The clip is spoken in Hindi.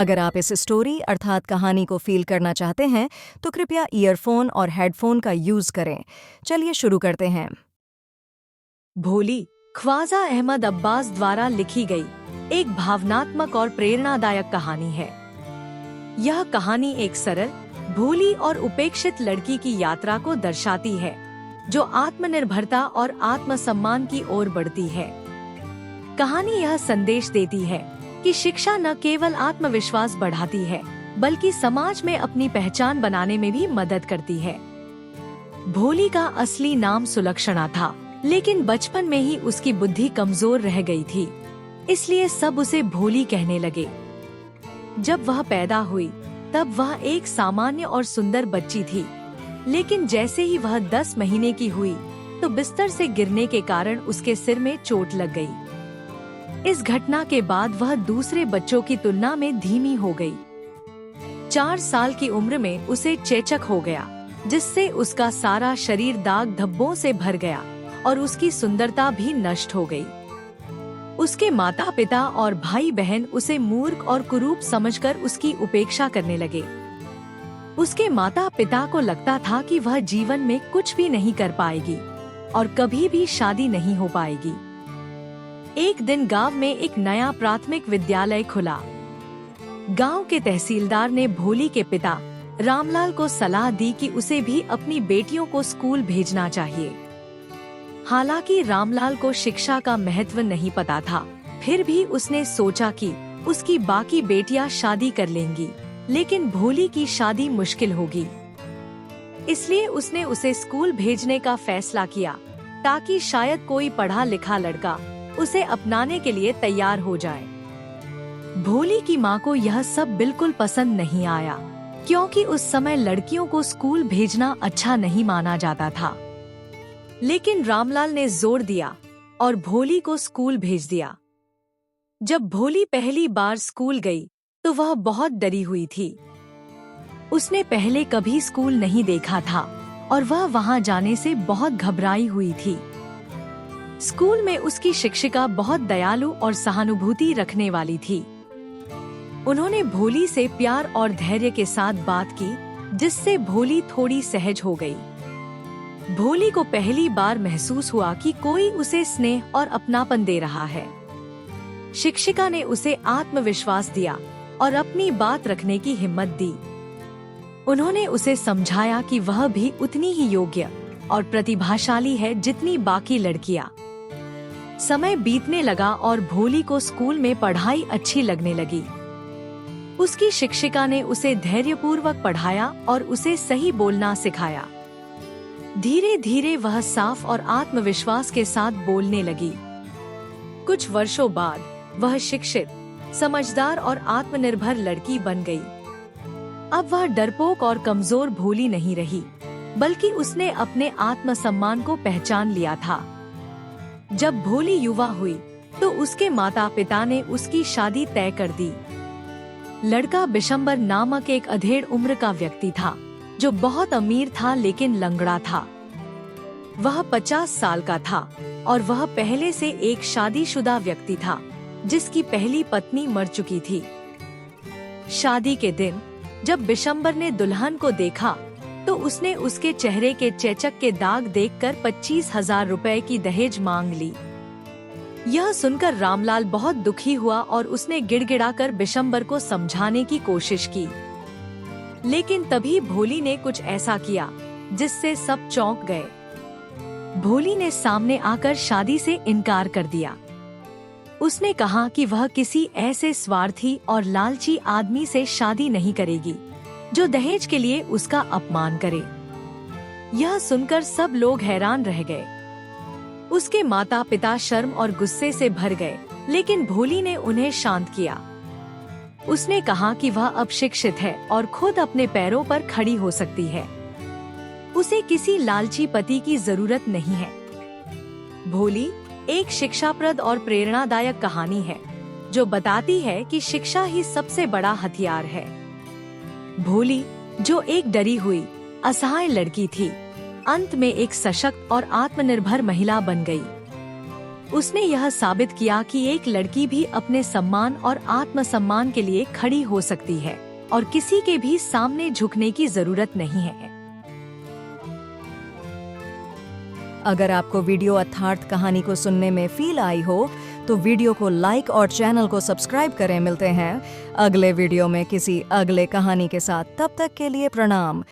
अगर आप इस स्टोरी अर्थात कहानी को फील करना चाहते हैं तो कृपया ईयरफोन और हेडफोन का यूज करें। चलिए शुरू करते हैं। भोली ख्वाजा अहमद अब्बास द्वारा लिखी गई एक भावनात्मक और प्रेरणादायक कहानी है। यह कहानी एक सरल, भोली और उपेक्षित लड़की की यात्रा को दर्शाती है, जो आत्मनिर्भरता और आत्मसम्मान की ओर बढ़ती है। कहानी यह संदेश देती है कि शिक्षा न केवल आत्मविश्वास बढ़ाती है, बल्कि समाज में अपनी पहचान बनाने में भी मदद करती है। भोली का असली नाम सुलक्षणा था, लेकिन बचपन में ही उसकी बुद्धि कमजोर रह गई थी, इसलिए सब उसे भोली कहने लगे। जब वह पैदा हुई तब वह एक सामान्य और सुंदर बच्ची थी, लेकिन जैसे ही वह 10 महीने की हुई तो बिस्तर से गिरने के कारण उसके सिर में चोट लग गई। इस घटना के बाद वह दूसरे बच्चों की तुलना में धीमी हो गई। 4 साल की उम्र में उसे चेचक हो गया, जिससे उसका सारा शरीर दाग धब्बों से भर गया और उसकी सुंदरता भी नष्ट हो गई। उसके माता पिता और भाई बहन उसे मूर्ख और कुरूप समझकर उसकी उपेक्षा करने लगे। उसके माता पिता को लगता था कि वह जीवन में कुछ भी नहीं कर पाएगी और कभी भी शादी नहीं हो पाएगी। एक दिन गांव में एक नया प्राथमिक विद्यालय खुला। गांव के तहसीलदार ने भोली के पिता रामलाल को सलाह दी कि उसे भी अपनी बेटियों को स्कूल भेजना चाहिए। हालांकि रामलाल को शिक्षा का महत्व नहीं पता था, फिर भी उसने सोचा कि उसकी बाकी बेटियां शादी कर लेंगी, लेकिन भोली की शादी मुश्किल होगी। इसलिए उसने उसे स्कूल भेजने का फैसला किया, ताकि शायद कोई पढ़ा लिखा लड़का उसे अपनाने के लिए तैयार हो जाए। भोली की माँ को यह सब बिल्कुल पसंद नहीं आया, क्योंकि उस समय लड़कियों को स्कूल भेजना अच्छा नहीं माना जाता था। लेकिन रामलाल ने जोर दिया और भोली को स्कूल भेज दिया। जब भोली पहली बार स्कूल गई तो वह बहुत डरी हुई थी। उसने पहले कभी स्कूल नहीं देखा था और वह वहां जाने से बहुत घबराई हुई थी। स्कूल में उसकी शिक्षिका बहुत दयालु और सहानुभूति रखने वाली थी। उन्होंने भोली से प्यार और धैर्य के साथ बात की, जिससे भोली थोड़ी सहज हो गई। भोली को पहली बार महसूस हुआ कि कोई उसे स्नेह और अपनापन दे रहा है। शिक्षिका ने उसे आत्मविश्वास दिया और अपनी बात रखने की हिम्मत दी। उन्होंने उसे समझाया कि वह भी उतनी ही योग्य और प्रतिभाशाली है जितनी बाकी लड़कियां। समय बीतने लगा और भोली को स्कूल में पढ़ाई अच्छी लगने लगी। उसकी शिक्षिका ने उसे धैर्यपूर्वक पढ़ाया और उसे सही बोलना सिखाया। धीरे धीरे वह साफ और आत्मविश्वास के साथ बोलने लगी। कुछ वर्षों बाद वह शिक्षित, समझदार और आत्मनिर्भर लड़की बन गई। अब वह डरपोक और कमजोर भोली नहीं रही, बल्कि उसने अपने आत्मसम्मान को पहचान लिया था। जब भोली युवा हुई तो उसके माता पिता ने उसकी शादी तय कर दी। लड़का बिशंबर नामक एक अधेड़ उम्र का व्यक्ति था, जो बहुत अमीर था लेकिन लंगड़ा था। वह 50 साल का था और वह पहले से एक शादीशुदा व्यक्ति था, जिसकी पहली पत्नी मर चुकी थी। शादी के दिन जब बिशंबर ने दुल्हन को देखा तो उसने उसके चेहरे के चेचक के दाग देखकर 25,000 रुपए की दहेज मांग ली। यह सुनकर रामलाल बहुत दुखी हुआ और उसने गिड़गिड़ाकर बिशंबर को समझाने की कोशिश की, लेकिन तभी भोली ने कुछ ऐसा किया जिससे सब चौंक गए। भोली ने सामने आकर शादी से इनकार कर दिया। उसने कहा कि वह किसी ऐसे स्वार्थी और लालची आदमी से शादी नहीं करेगी, जो दहेज के लिए उसका अपमान करे। यह सुनकर सब लोग हैरान रह गए। उसके माता पिता शर्म और गुस्से से भर गए, लेकिन भोली ने उन्हें शांत किया। उसने कहा कि वह अब शिक्षित है और खुद अपने पैरों पर खड़ी हो सकती है। उसे किसी लालची पति की जरूरत नहीं है। भोली एक शिक्षाप्रद और प्रेरणादायक कहानी है, जो बताती है कि शिक्षा ही सबसे बड़ा हथियार है। भोली, जो एक डरी हुई, असहाय लड़की थी, अंत में एक सशक्त और आत्मनिर्भर महिला बन गई। उसने यह साबित किया कि एक लड़की भी अपने सम्मान और आत्मसम्मान के लिए खड़ी हो सकती है और किसी के भी सामने झुकने की जरूरत नहीं है। अगर आपको वीडियो अर्थार्थ कहानी को सुनने में फील आई हो तो वीडियो को लाइक और चैनल को सब्सक्राइब करें। मिलते हैं अगले वीडियो में किसी अगले कहानी के साथ। तब तक के लिए प्रणाम।